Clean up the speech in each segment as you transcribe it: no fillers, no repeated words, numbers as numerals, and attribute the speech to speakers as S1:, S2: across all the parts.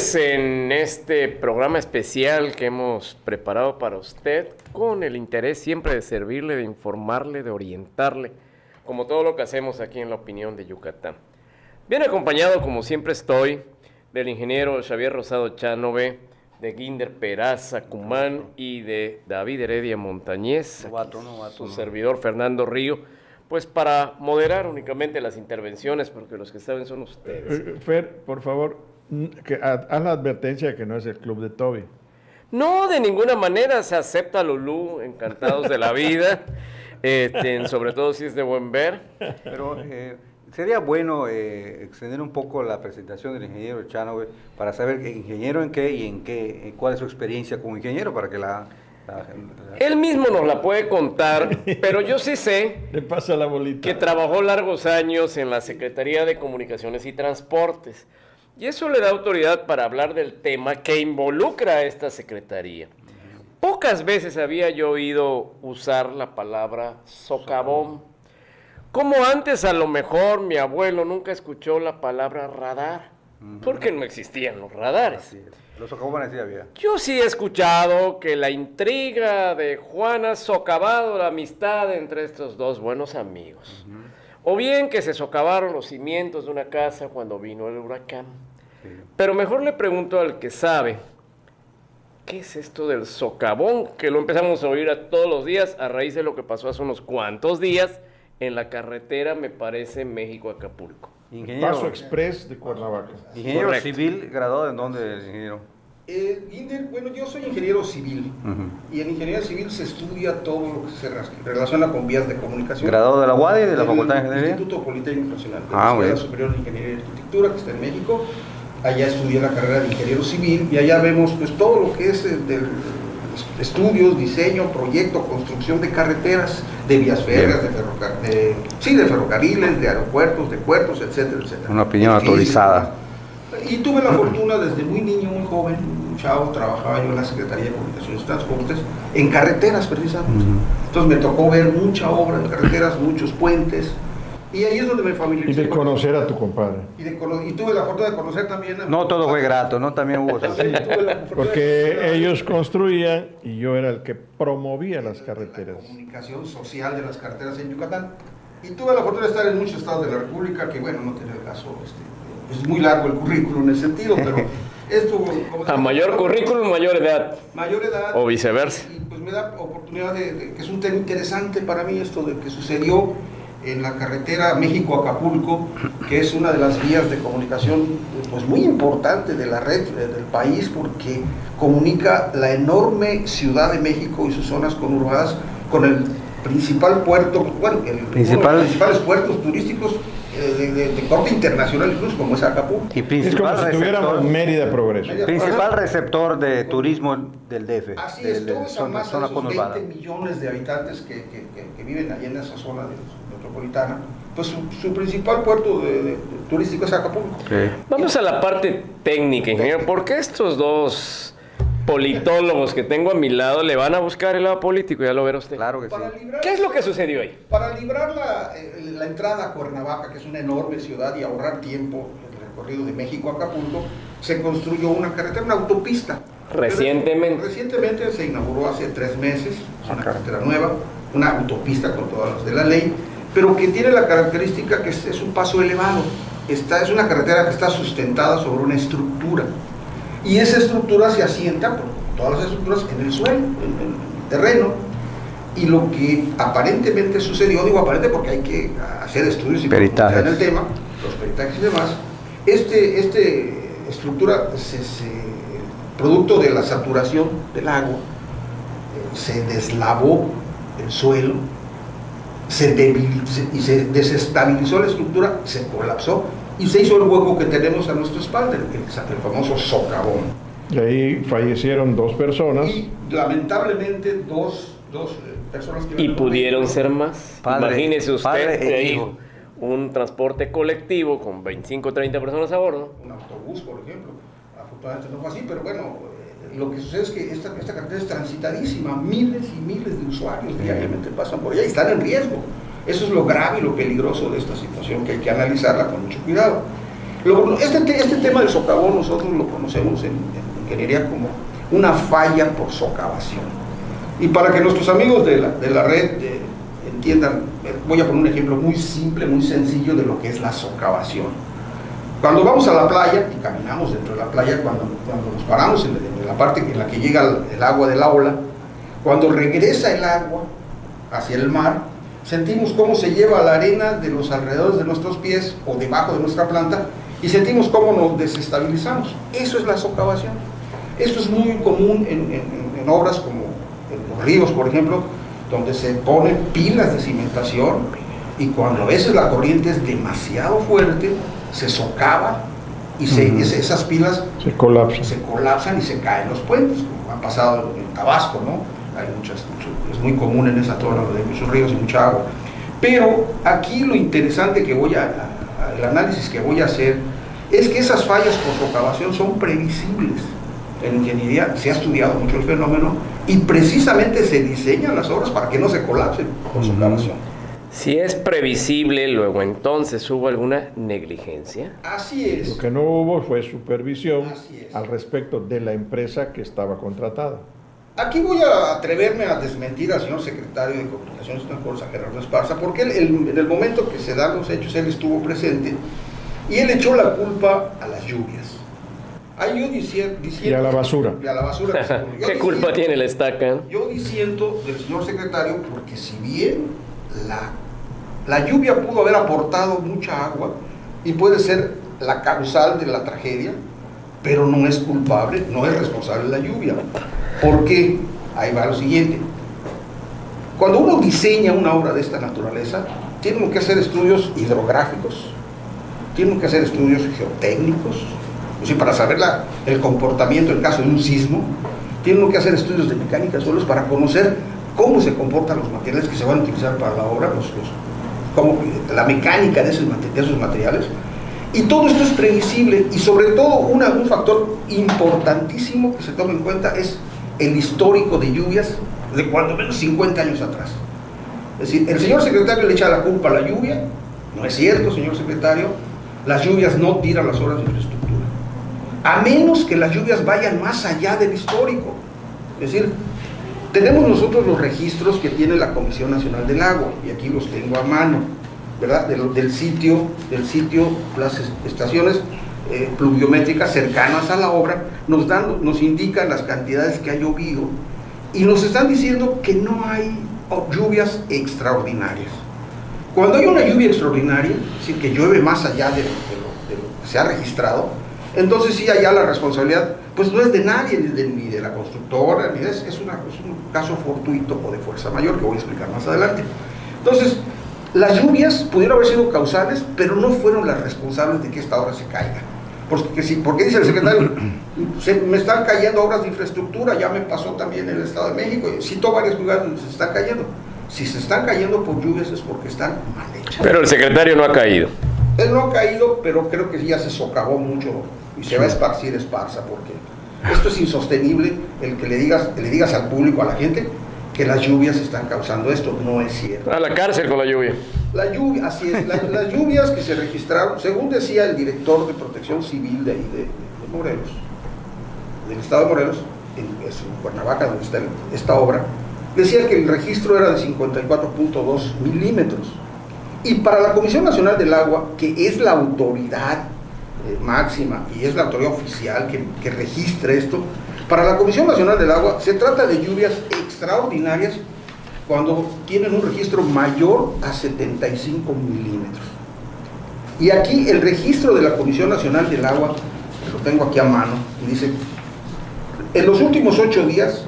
S1: pues en este programa especial que hemos preparado para usted, con el interés siempre de servirle, de informarle, de orientarle, como todo lo que hacemos aquí en La Opinión de Yucatán. Bien acompañado, como siempre estoy, del ingeniero Xavier Rosado Chanove, de Guinder Peraza Cumán y de David Heredia Montañez, su servidor Fernando Río, pues para moderar únicamente las intervenciones, porque los que saben son ustedes.
S2: Fer, por favor, haz la advertencia de que no es el club de Toby.
S1: No, de ninguna manera, se acepta Lulú, encantados de la vida, sobre todo si es de buen ver.
S3: Pero sería bueno extender un poco la presentación del ingeniero Chanove para saber ingeniero en qué y cuál es su experiencia como ingeniero para que
S1: Él mismo nos la puede contar, pero yo sí sé
S2: Le pasa la bolita.
S1: que trabajó largos años en la Secretaría de Comunicaciones y Transportes. Y eso le da autoridad para hablar del tema que involucra a esta secretaría. Pocas veces había yo oído usar la palabra socavón. Como antes a lo mejor mi abuelo nunca escuchó la palabra radar, porque no existían los radares.
S3: Así es. Los socavones sí había.
S1: Yo sí he escuchado que la intriga de Juan ha socavado la amistad entre estos dos buenos amigos. O bien que se socavaron los cimientos de una casa cuando vino el huracán.
S3: Sí.
S1: Pero mejor le pregunto al que sabe, ¿qué es esto del socavón? Que lo empezamos a oír a todos los días a raíz de lo que pasó hace unos cuantos días en la carretera, me parece, México-Acapulco.
S2: Paso Express de Cuernavaca.
S3: Ingeniero
S1: Correcto.
S3: civil, graduado en dónde, ingeniero.
S4: Bueno, yo soy ingeniero civil y en ingeniería civil se estudia todo lo que se relaciona con vías de comunicación.
S3: Graduado de la UADY, de la
S4: Del
S3: Facultad de Ingeniería.
S4: Instituto Politécnico Nacional, de la
S3: Ah,
S4: Escuela
S3: bueno.
S4: Superior de Ingeniería y Arquitectura, que está en México. Allá estudié la carrera de ingeniero civil y allá vemos pues todo lo que es estudios, diseño, proyecto, construcción de carreteras, de vías férreas, de ferrocarriles, de aeropuertos, de puertos, etcétera, etcétera.
S3: Una opinión
S4: Edificios,
S3: autorizada.
S4: y tuve la fortuna desde muy niño, muy joven, un chavo, trabajaba yo en la Secretaría de Comunicaciones y Transportes, en carreteras precisamente. Entonces me tocó ver mucha obra en carreteras, muchos puentes, y ahí es donde me
S2: Y
S4: familiaricé.
S2: de conocer a tu compadre.
S4: Y tuve la fortuna de conocer también...
S3: No todo fue grato, ¿no? También hubo...
S4: Sí, tuve la fortuna de
S2: Porque
S4: conocer
S2: ellos construían y yo era el que promovía las
S4: la
S2: carreteras.
S4: comunicación social de las carreteras en Yucatán. Y tuve la fortuna de estar en muchos estados de la República, que bueno, no tiene el caso, es muy largo el currículum en ese sentido, pero esto...
S1: A mayor currículum, mayor edad.
S4: Mayor edad.
S1: O viceversa.
S4: Y pues me da oportunidad que es un tema interesante para mí esto de que sucedió en la carretera México-Acapulco, que es una de las vías de comunicación pues muy importante de la red del país, porque comunica la enorme Ciudad de México y sus zonas conurbadas con el principal puerto, bueno, uno de los principales puertos turísticos de corte internacional, incluso como es Acapulco.
S3: Y
S2: Es como si tuviéramos Mérida Progreso.
S3: principal receptor de turismo del DF.
S4: Así es, toda esa masa
S3: zona
S4: de esos
S3: conurbada.
S4: 20 millones de habitantes que viven allí en esa zona metropolitana, pues su principal puerto turístico es Acapulco.
S3: Okay.
S1: Vamos a la parte técnica, ingeniero. ¿Por qué estos dos politólogos que tengo a mi lado le van a buscar el lado político? Ya lo verá usted.
S3: Claro que sí.
S1: ¿Qué es lo que sucedió ahí?
S4: Para librar la entrada a Cuernavaca, que es una enorme ciudad, y ahorrar tiempo en el recorrido de México a Acapulco, se construyó una carretera, una autopista.
S1: Recientemente.
S4: Recientemente se inauguró hace 3 meses, es una carretera nueva, una autopista con todas las de la ley, pero que tiene la característica que es un paso elevado. Es una carretera que está sustentada sobre una estructura, y esa estructura se asienta, por todas las estructuras, en el suelo, en el terreno. Y lo que aparentemente sucedió, digo aparente porque hay que hacer estudios y
S3: peritajes
S4: en el tema, los peritajes y demás, estructura, producto de la saturación del agua, se deslavó el suelo, se desestabilizó la estructura, se colapsó y se hizo el hueco que tenemos a nuestra espalda, el famoso socavón.
S2: Y ahí fallecieron 2 personas.
S4: Y lamentablemente dos personas que...
S1: Y pudieron ser más.
S3: Padre,
S1: Imagínese usted
S3: padre e
S1: ahí,
S3: hijo.
S1: un transporte colectivo con 25 o 30 personas a bordo.
S4: Un autobús, por ejemplo. Afortunadamente no fue así, pero bueno, lo que sucede es que esta carretera es transitadísima. Miles y miles de usuarios diariamente pasan por ella y están en riesgo. Eso es lo grave y lo peligroso de esta situación, que hay que analizarla con mucho cuidado. Este tema del socavón nosotros lo conocemos en ingeniería como una falla por socavación. Y para que nuestros amigos de la red entiendan, voy a poner un ejemplo muy simple, muy sencillo de lo que es la socavación. Cuando vamos a la playa y caminamos dentro de la playa, cuando nos paramos en la parte en la que llega el agua de la ola, cuando regresa el agua hacia el mar, sentimos cómo se lleva la arena de los alrededores de nuestros pies o debajo de nuestra planta y sentimos cómo nos desestabilizamos. Eso es la socavación. Esto es muy común en obras como en los ríos, por ejemplo, donde se ponen pilas de cimentación y cuando a veces la corriente es demasiado fuerte, se socava y esas pilas se colapsan y se caen los puentes, como ha pasado en Tabasco, ¿no? Hay es muy común en esa zona donde hay muchos ríos y mucha agua. Pero aquí lo interesante que el análisis que voy a hacer es que esas fallas por socavación son previsibles. En ingeniería se ha estudiado mucho el fenómeno y precisamente se diseñan las obras para que no se colapsen por socavación.
S1: Si es previsible, luego entonces hubo alguna negligencia.
S4: Así es.
S2: Lo que no hubo fue supervisión al respecto de la empresa que estaba contratada.
S4: Aquí voy a atreverme a desmentir al señor secretario de Comunicaciones Extranjeras, Gerardo Esparza, porque en el momento que se dan los hechos, él estuvo presente y él echó la culpa a las lluvias. Ahí yo diciendo,
S2: y a la basura.
S4: Y a la basura.
S1: ¿Qué culpa tiene la estaca?
S4: Yo diciendo del señor secretario, porque si bien la lluvia pudo haber aportado mucha agua y puede ser la causal de la tragedia, pero no es culpable, no es responsable la lluvia. ¿Por qué? Ahí va lo siguiente. Cuando uno diseña una obra de esta naturaleza, tiene que hacer estudios hidrográficos, tiene que hacer estudios geotécnicos, para saber el comportamiento en caso de un sismo, tiene que hacer estudios de mecánica de suelos para conocer cómo se comportan los materiales que se van a utilizar para la obra, la mecánica de esos materiales. Y todo esto es previsible y sobre todo un factor importantísimo que se toma en cuenta es el histórico de lluvias de cuando menos 50 años atrás. Es decir, el señor secretario le echa la culpa a la lluvia. No es cierto, señor secretario, las lluvias no tiran las obras de infraestructura, a menos que las lluvias vayan más allá del histórico. Es decir, tenemos nosotros los registros que tiene la Comisión Nacional del Agua, y aquí los tengo a mano, ¿verdad? Del sitio, las estaciones pluviométricas cercanas a la obra nos indican las cantidades que ha llovido y nos están diciendo que no hay lluvias extraordinarias. Cuando hay una lluvia extraordinaria, es decir, que llueve más allá de lo que se ha registrado, entonces sí, allá la responsabilidad pues no es de nadie, ni de la constructora, es un caso fortuito o de fuerza mayor que voy a explicar más adelante. Entonces, las lluvias pudieron haber sido causales, pero no fueron las responsables de que esta obra se caiga. Porque dice el secretario, me están cayendo obras de infraestructura, ya me pasó también en el Estado de México, cito varios lugares donde se están cayendo. Si se están cayendo por lluvias es porque están mal hechas.
S1: Pero el secretario no ha caído.
S4: Él no ha caído, pero creo que ya se socavó mucho y se va a esparcir Esparza, porque esto es insostenible, el que le digas al público, a la gente, que las lluvias están causando esto. No es cierto.
S1: A la cárcel con la lluvia.
S4: La lluvia, así es, las lluvias que se registraron, según decía el director de Protección Civil de ahí de Morelos, del estado de Morelos, en Cuernavaca, donde está esta obra, decía que el registro era de 54.2 milímetros. Y para la Comisión Nacional del Agua, que es la autoridad máxima y es la autoridad oficial que registra esto, para la Comisión Nacional del Agua se trata de lluvias extraordinarias cuando tienen un registro mayor a 75 milímetros. Y aquí el registro de la Comisión Nacional del Agua, lo tengo aquí a mano, y dice, en los últimos 8 días,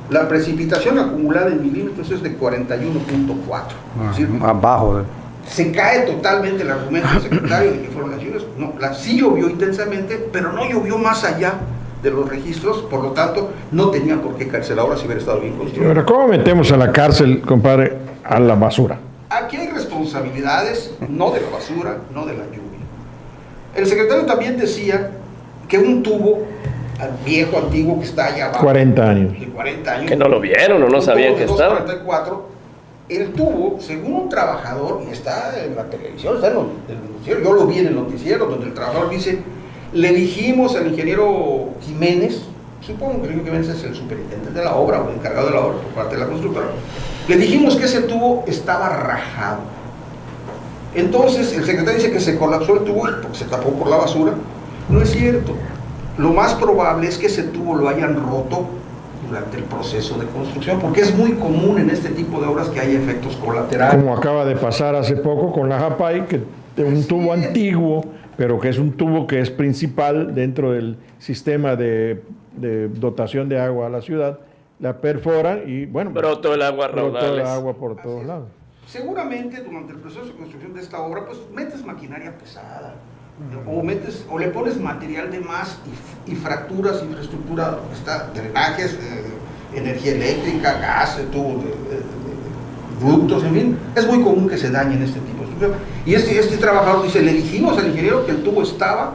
S4: la precipitación acumulada en milímetros es de 41.4. Es decir,
S3: abajo.
S4: Se cae totalmente el argumento del secretario de que fueron las lluvias. No, sí llovió intensamente, pero no llovió más allá de los registros, por lo tanto, no tenía por qué caerse la obra si hubiera estado bien construida.
S2: Ahora, ¿cómo metemos a la cárcel, compadre, a la basura?
S4: Aquí hay responsabilidades, no de la basura, no de la lluvia. El secretario también decía que un tubo viejo, antiguo, que está allá abajo,
S2: 40 años.
S4: de 40 años,
S1: Que no lo vieron o no sabían que estaba.
S4: 44, el tubo, según un trabajador, y está en la televisión, está en el noticiero, yo lo vi en el noticiero, donde el trabajador dice, le dijimos al ingeniero Jiménez, supongo que el ingeniero Jiménez es el superintendente de la obra o el encargado de la obra por parte de la constructora, le dijimos que ese tubo estaba rajado. Entonces el secretario dice que se colapsó el tubo porque se tapó por la basura. No es cierto. Lo más probable es que ese tubo lo hayan roto durante el proceso de construcción, porque es muy común en este tipo de obras que haya efectos colaterales.
S2: Como acaba de pasar hace poco con la Japay, que es un tubo antiguo, pero que es un tubo que es principal dentro del sistema de dotación de agua a la ciudad, la perforan y bueno,
S1: brotó el agua
S2: por todos lados.
S4: Seguramente durante el proceso de construcción de esta obra, pues metes maquinaria pesada, o le pones material de más y fracturas infraestructura, drenajes, energía eléctrica, gas, tubos, ductos, en fin. Es muy común que se dañen este tipo de estructuras. Y este trabajador dice, le dijimos al ingeniero que el tubo estaba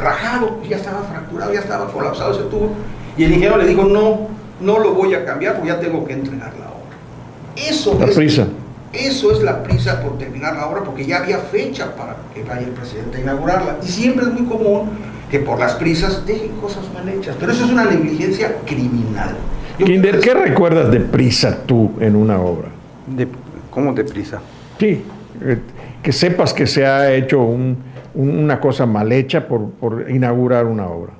S4: rajado, ya estaba fracturado, ya estaba colapsado ese tubo, y el ingeniero le dijo, no lo voy a cambiar porque ya tengo que entregar la obra. Eso es la prisa por terminar la obra, porque ya había fecha para que vaya el presidente a inaugurarla. Y siempre es muy común que por las prisas dejen cosas mal hechas, pero eso es una negligencia criminal.
S2: Kinder, ¿qué recuerdas de prisa tú en una obra?
S3: ¿Cómo de prisa?
S2: Sí, que sepas que se ha hecho una cosa mal hecha por inaugurar una obra.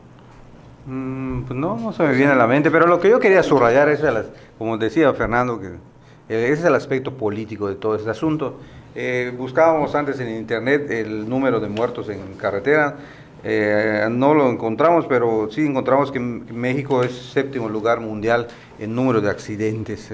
S3: Pues no se me viene a la mente, pero lo que yo quería subrayar es, como decía Fernando, que ese es el aspecto político de todo este asunto. Buscábamos antes en internet el número de muertos en carretera, no lo encontramos, pero sí encontramos que México es 7º lugar mundial en número de accidentes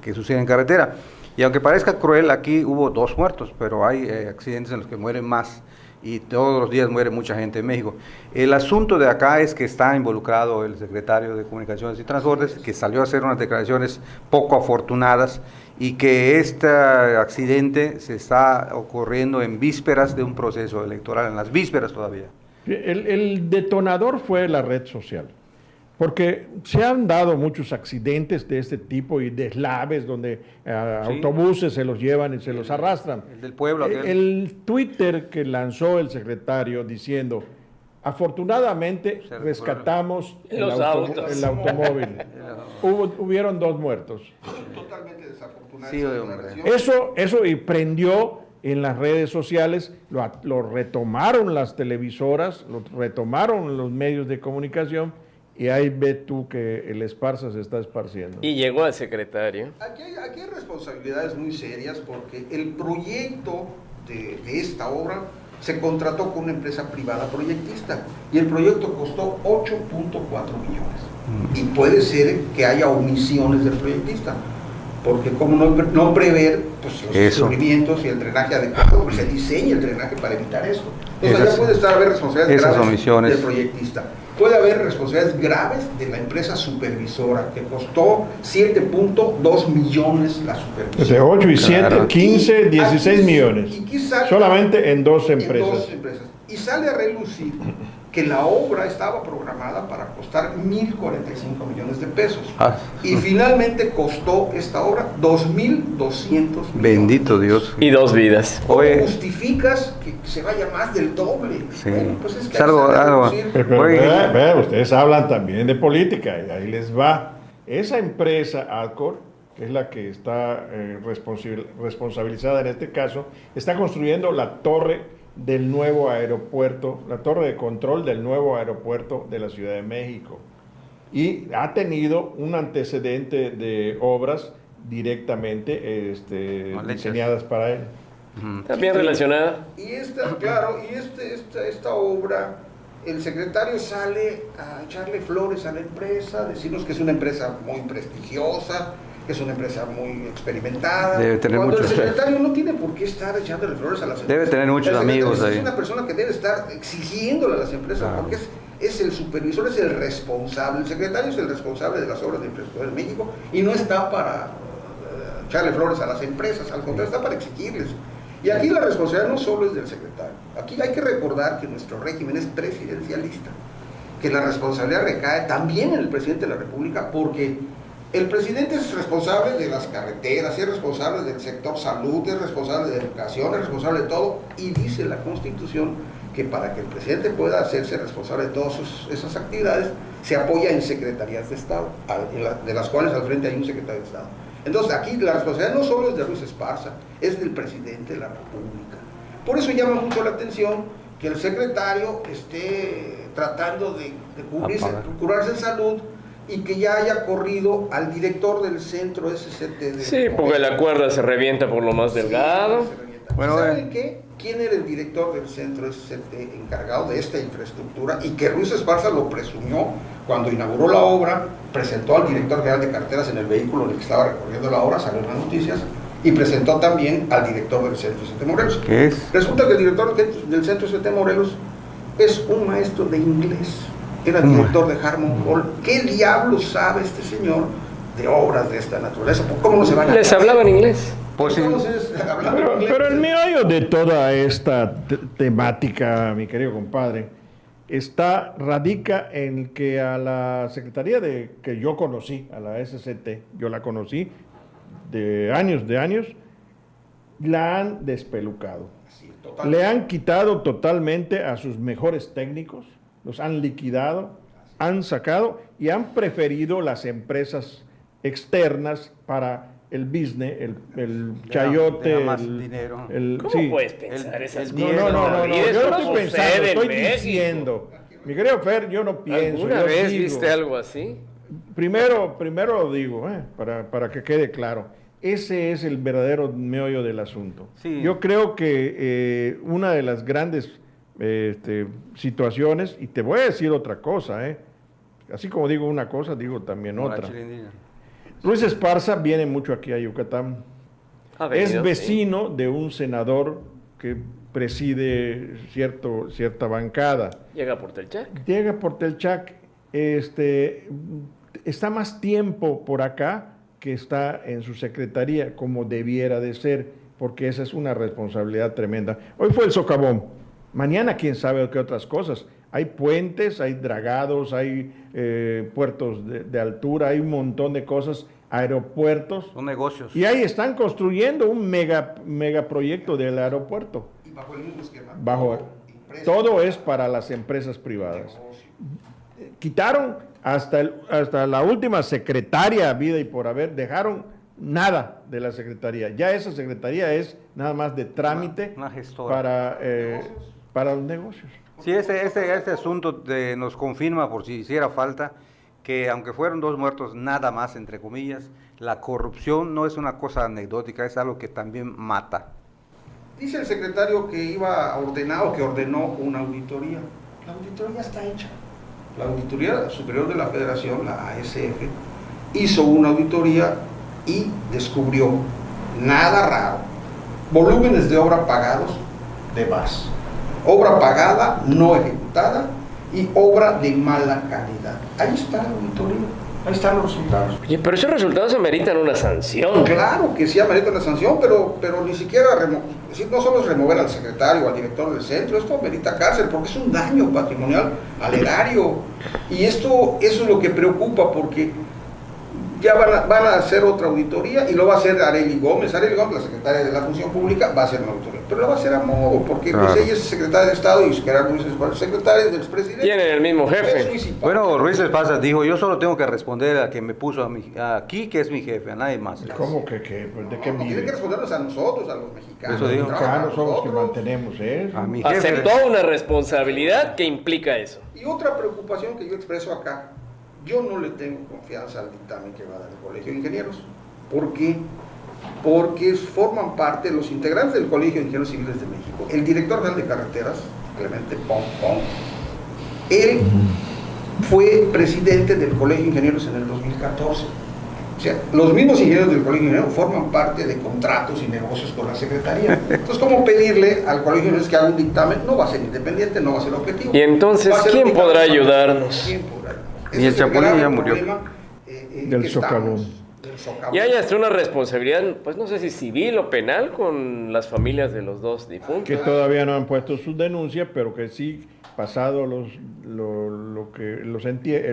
S3: que suceden en carretera. Y aunque parezca cruel, aquí hubo 2 muertos, pero hay accidentes en los que mueren más. Y todos los días muere mucha gente en México. El asunto de acá es que está involucrado el secretario de Comunicaciones y Transportes, que salió a hacer unas declaraciones poco afortunadas, y que este accidente se está ocurriendo en vísperas de un proceso electoral, en las vísperas todavía.
S2: El detonador fue la red social, porque se han dado muchos accidentes de este tipo y deslaves donde autobuses se los llevan y se los arrastran.
S3: El del pueblo.
S2: El Twitter que lanzó el secretario diciendo, afortunadamente rescatamos el automóvil. Hubieron 2 muertos.
S4: Totalmente desafortunado.
S3: Sí, hombre.
S2: Eso y prendió en las redes sociales, lo retomaron las televisoras, lo retomaron los medios de comunicación, y ahí ves tú que el esparza se está esparciendo.
S1: Y llegó al secretario.
S4: Aquí hay responsabilidades muy serias, porque el proyecto de esta obra se contrató con una empresa privada proyectista y el proyecto costó 8.4 millones. Y puede ser que haya omisiones del proyectista, porque como no prever pues, los escurrimientos y el drenaje adecuado, pues se diseña el drenaje para evitar eso. Entonces allá puede haber responsabilidades graves del proyectista. Puede haber responsabilidades graves de la empresa supervisora, que costó 7.2 millones la supervisión.
S2: De 8 y 7, claro. 15, 16 millones. Solamente en 2 empresas.
S4: Y sale a relucir que la obra estaba programada para costar 1.045 millones de pesos. Y finalmente costó esta obra 2.200 millones.
S3: Bendito Dios.
S1: Y 2 vidas.
S4: ¿Cómo justificas que se vaya más del doble?
S3: Sí.
S4: Bueno, pues es que
S2: Pero ustedes hablan también de política y ahí les va. Esa empresa, Adcor, que es la que está responsabilizada en este caso, está construyendo la torre del nuevo aeropuerto, la torre de control del nuevo aeropuerto de la Ciudad de México. Y ha tenido un antecedente de obras directamente diseñadas para él.
S1: También relacionada.
S4: Y esta obra, el secretario sale a echarle flores a la empresa, decirnos que es una empresa muy prestigiosa, que es una empresa muy experimentada.
S3: Debe tener
S4: cuando
S3: muchos.
S4: El secretario no tiene por qué estar echándole flores a las empresas.
S3: Debe tener muchos amigos ahí.
S4: Es una persona que debe estar exigiéndole a las empresas, claro, porque es el supervisor, es el responsable. El secretario es el responsable de las obras de infraestructura en México y no está para echarle flores a las empresas, al contrario, está para exigirles. Y aquí la responsabilidad no solo es del secretario. Aquí hay que recordar que nuestro régimen es presidencialista, que la responsabilidad recae también en el presidente de la República, porque El presidente es responsable de las carreteras, es responsable del sector salud, es responsable de educación, es responsable de todo, y dice la Constitución que para que el presidente pueda hacerse responsable de todas esas actividades, se apoya en secretarías de Estado, de las cuales al frente hay un secretario de Estado. Entonces aquí la responsabilidad no solo es de Ruiz Esparza, es del presidente de la República. Por eso llama mucho la atención que el secretario esté tratando de curarse en salud y que ya haya corrido al director del centro SCT.
S1: Sí, porque la cuerda se revienta por lo más delgado.
S4: Bueno, ¿saben qué? ¿Quién era el director del centro SCT encargado de esta infraestructura? Y que Ruiz Esparza lo presumió cuando inauguró la obra, presentó al director general de carreteras en el vehículo en el que estaba recorriendo la obra, salió en las noticias, y presentó también al director del centro SCT Morelos.
S3: ¿Qué es?
S4: Resulta que el director del centro SCT Morelos es un maestro de inglés, era director de Harmon Hall. ¿Qué diablos sabe este señor de obras de esta naturaleza? ¿Cómo no se van a...
S1: ¿Les hablaba en inglés?
S3: Pues
S4: entonces,
S2: pero el meollo de toda esta temática, mi querido compadre, radica en que a la secretaría que yo conocí, a la SCT, yo la conocí de años, la han despelucado.
S4: Sí,
S2: le han quitado totalmente a sus mejores técnicos, los han liquidado, han sacado y han preferido las empresas externas para el business, el chayote,
S3: más dinero.
S1: ¿Cómo
S2: sí.
S1: puedes pensar esas
S2: No,
S1: cosas?
S2: yo no estoy
S1: sucede
S2: pensando,
S1: en
S2: estoy
S1: México.
S2: diciendo. Mi querido Fer, yo no pienso.
S1: ¿Alguna
S2: yo
S1: vez
S2: digo.
S1: viste algo así?
S2: Primero lo digo, para que quede claro. Ese es el verdadero meollo del asunto.
S3: Sí.
S2: Yo creo que una de las grandes situaciones, y te voy a decir otra cosa, así como digo una cosa, digo también otra. Ruiz Esparza viene mucho aquí a Yucatán. Es vecino de un senador que preside cierta bancada.
S1: Llega por Telchac.
S2: Llega por Telchac. Está más tiempo por acá que está en su secretaría, como debiera de ser, porque esa es una responsabilidad tremenda. Hoy fue el socavón. Mañana quién sabe qué otras cosas. Hay puentes, hay dragados, hay puertos de altura, hay un montón de cosas, aeropuertos.
S3: Son negocios.
S2: Y ahí están construyendo un megaproyecto del aeropuerto.
S4: Y bajo el mismo esquema.
S2: Todo es para las empresas privadas. Quitaron hasta la última secretaria, vida y por haber, dejaron nada de la secretaría. Ya esa secretaría es nada más de trámite
S3: una gestora
S2: para los negocios.
S3: Sí, este asunto nos confirma, por si hiciera falta, que aunque fueron 2 muertos, nada más, entre comillas, la corrupción no es una cosa anecdótica, es algo que también mata.
S4: Dice el secretario que iba a ordenar o que ordenó una auditoría. La auditoría está hecha. La Auditoría Superior de la Federación, la ASF, hizo una auditoría y descubrió nada raro. Volúmenes de obra pagados de más. Obra pagada, no ejecutada y obra de mala calidad. Ahí está la auditoría, ahí están los resultados.
S1: Oye, pero esos resultados ameritan una sanción.
S4: Claro que sí amerita una sanción, pero ni siquiera, no solo es remover al secretario o al director del centro, esto amerita cárcel, porque es un daño patrimonial al erario. Y eso es lo que preocupa, porque ya van a hacer otra auditoría y lo va a hacer Arely Gómez. Arely Gómez, la secretaria de la Función Pública, va a hacer una auditoría, pero lo va a hacer a modo, porque pues ella es secretaria de Estado y Gerardo Ruiz Esparza, secretaria del presidente.
S1: Tienen el mismo jefe.
S3: Bueno, Ruiz Esparza dijo, yo solo tengo que responder a quien me puso aquí, que es mi jefe, a nadie más.
S2: ¿Cómo que qué? Pues, ¿de qué
S4: Tiene que respondernos a nosotros, a los mexicanos.
S3: Eso digo.
S2: Los mexicanos somos los que mantenemos eso.
S3: A mi jefe.
S1: Aceptó una responsabilidad que implica eso.
S4: Y otra preocupación que yo expreso acá, yo no le tengo confianza al dictamen que va a dar el Colegio de Ingenieros. ¿Por qué? Porque forman parte los integrantes del Colegio de Ingenieros Civiles de México. El director general de carreteras, Clemente Pong, él fue presidente del Colegio de Ingenieros en el 2014. O sea, los mismos ingenieros del Colegio de Ingenieros forman parte de contratos y negocios con la Secretaría. Entonces, ¿cómo pedirle al Colegio de Ingenieros que haga un dictamen? No va a ser independiente, no va a ser objetivo.
S1: Y entonces, ¿quién podrá ayudarnos?
S4: ¿Quién podrá ayudarnos?
S3: Y el Chapulín ya murió.
S2: Del socavón.
S1: Y hay hasta una responsabilidad, pues no sé si civil o penal, con las familias de los dos difuntos.
S2: Que todavía no han puesto sus denuncias, pero que sí, pasado el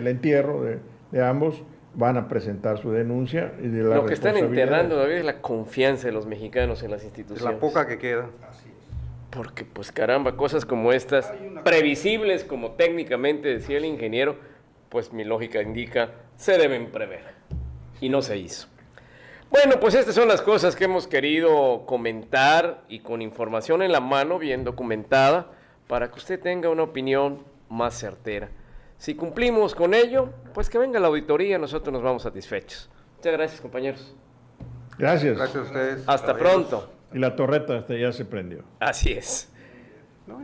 S2: entierro de ambos, van a presentar su denuncia y de la
S1: Lo que están
S2: responsabilidad.
S1: enterrando todavía es la confianza de los mexicanos en las
S3: Es
S1: instituciones.
S3: la poca que queda.
S1: Porque, pues caramba, cosas como estas, previsibles como técnicamente decía el ingeniero, pues mi lógica indica, se deben prever. Y no se hizo. Bueno, pues estas son las cosas que hemos querido comentar y con información en la mano, bien documentada, para que usted tenga una opinión más certera. Si cumplimos con ello, pues que venga la auditoría, nosotros nos vamos satisfechos. Muchas gracias, compañeros.
S2: Gracias.
S3: Gracias a ustedes.
S1: Hasta
S3: Caballeros.
S1: pronto.
S2: Y la torreta ya se prendió.
S1: Así es.
S3: No,